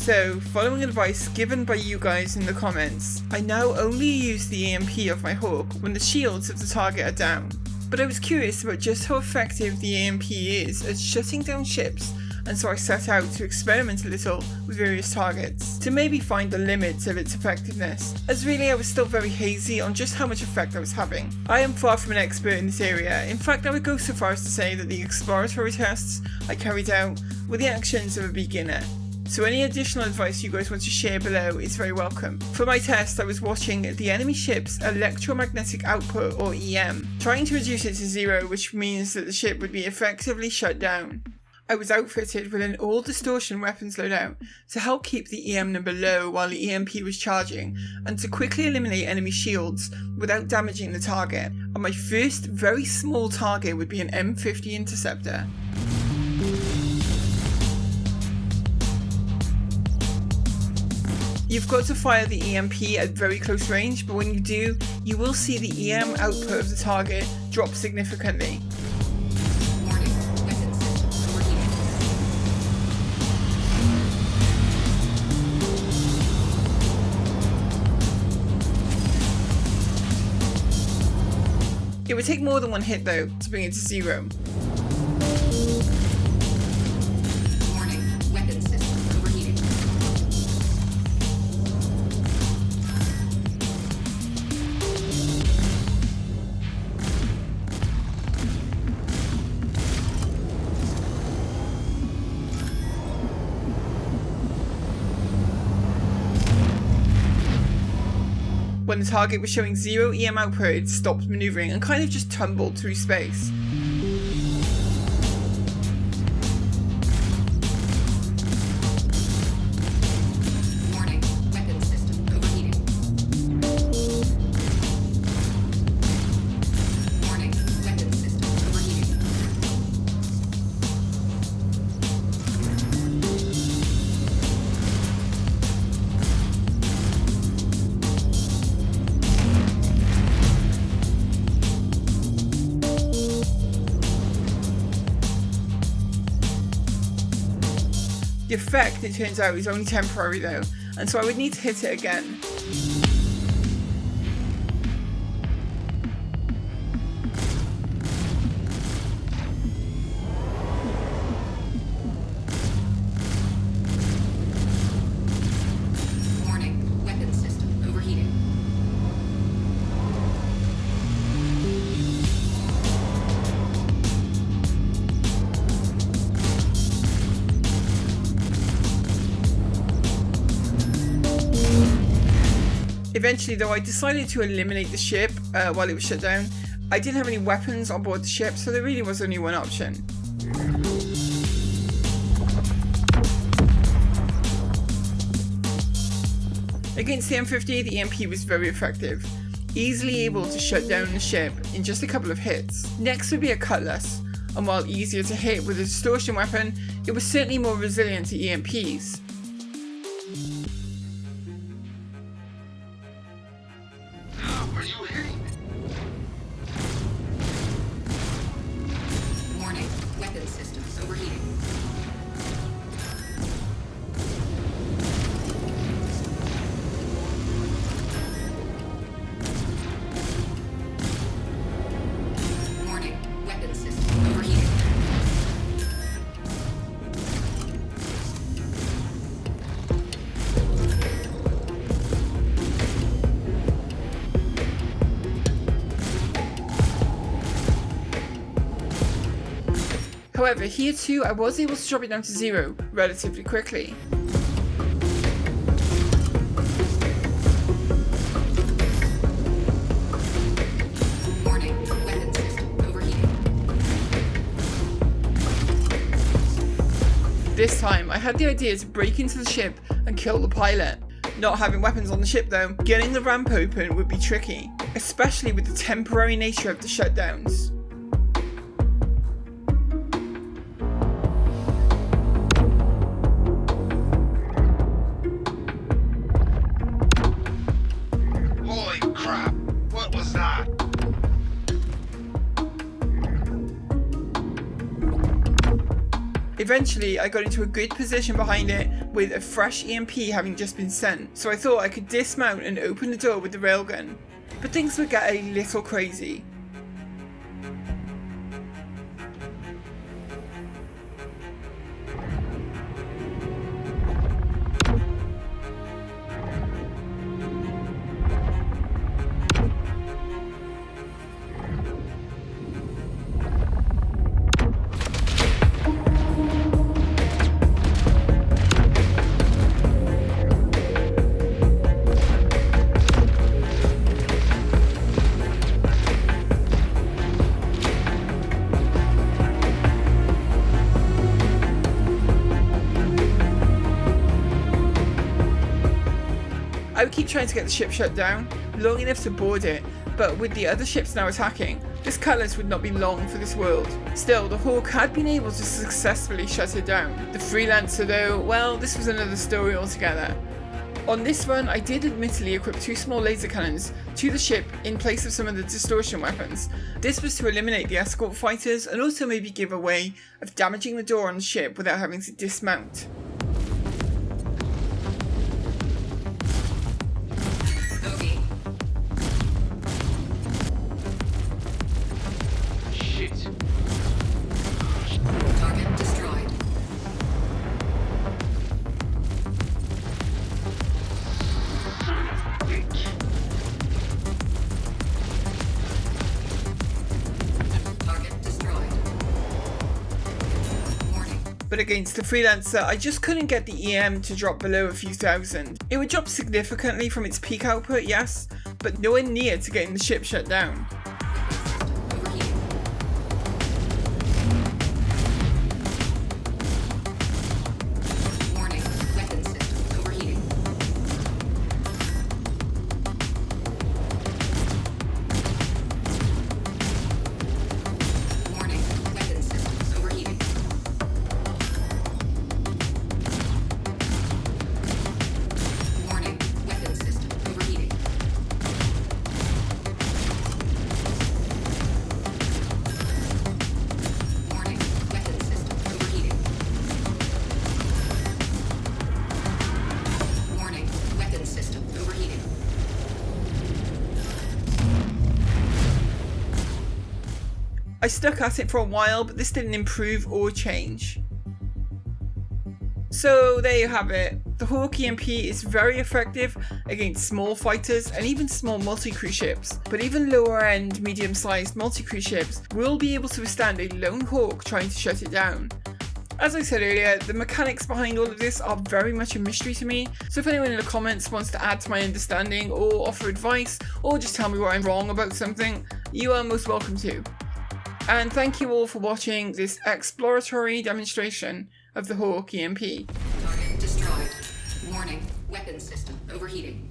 So, following advice given by you guys in the comments, I now only use the EMP of my Hawk when the shields of the target are down. But I was curious about just how effective the EMP is at shutting down ships, and so I set out to experiment a little with various targets to maybe find the limits of its effectiveness, as really I was still very hazy on just how much effect I was having. I am far from an expert in this area. In fact, I would go so far as to say that the exploratory tests I carried out were the actions of a beginner. So any additional advice you guys want to share below is very welcome. For my test, I was watching the enemy ship's electromagnetic output, or EM, trying to reduce it to 0, which means that the ship would be effectively shut down. I was outfitted with an all distortion weapons loadout to help keep the EM number low while the EMP was charging, and to quickly eliminate enemy shields without damaging the target. And my first very small target would be an M50 interceptor. You've got to fire the EMP at very close range, but when you do, you will see the EM output of the target drop significantly. It would take more than one hit though to bring it to 0. Warning, weapon system overheating. When the target was showing 0 EM output, it stopped maneuvering and kind of just tumbled through space. Warning, weapon system overheating. Warning, weapon system overheating. The effect, it turns out, is only temporary though, and so I would need to hit it again. Warning, weapon system overheating. Eventually though, I decided to eliminate the ship while it was shut down. I didn't have any weapons on board the ship, so there really was only one option. Against the M50, the EMP was very effective, easily able to shut down the ship in just a couple of hits. Next would be a Cutlass, and while easier to hit with a distortion weapon, it was certainly more resilient to EMPs. Are you hitting me? Warning, weapon system overheating. Warning, weapon system overheating. However, here too, I was able to drop it down to 0 relatively quickly. Warning, weapon system overheating. This time, I had the idea to break into the ship and kill the pilot. Not having weapons on the ship though, getting the ramp open would be tricky, especially with the temporary nature of the shutdowns. Holy crap! What was that? Eventually, I got into a good position behind it with a fresh EMP having just been sent, so I thought I could dismount and open the door with the railgun. But things would get a little crazy. I would keep trying to get the ship shut down, long enough to board it, but with the other ships now attacking, this Cutlass would not be long for this world. Still, the Hawk had been able to successfully shut it down. The Freelancer though, well, this was another story altogether. On this run, I did admittedly equip 2 small laser cannons to the ship in place of some of the distortion weapons. This was to eliminate the escort fighters and also maybe give a way of damaging the door on the ship without having to dismount. Bogey. Shit. Target destroyed. Target destroyed. Warning. But against the Freelancer, I just couldn't get the EM to drop below a few thousand. It would drop significantly from its peak output, yes, but nowhere near to getting the ship shut down. Overheating. Warning. Weapon system overheating. Warning. Weapon system overheating. Warning. Weapon system overheating. Warning. Weapon system overheating. Warning. Weapon system overheating. I stuck at it for a while, but this didn't improve or change. So there you have it. The Hawk EMP is very effective against small fighters and even small multi-crew ships, but even lower end medium-sized multi-crew ships will be able to withstand a lone Hawk trying to shut it down. As I said earlier, the mechanics behind all of this are very much a mystery to me, so if anyone in the comments wants to add to my understanding or offer advice or just tell me where I'm wrong about something, you are most welcome to. And thank you all for watching this exploratory demonstration of the Hawk EMP. Target destroyed. Warning. Weapon system overheating.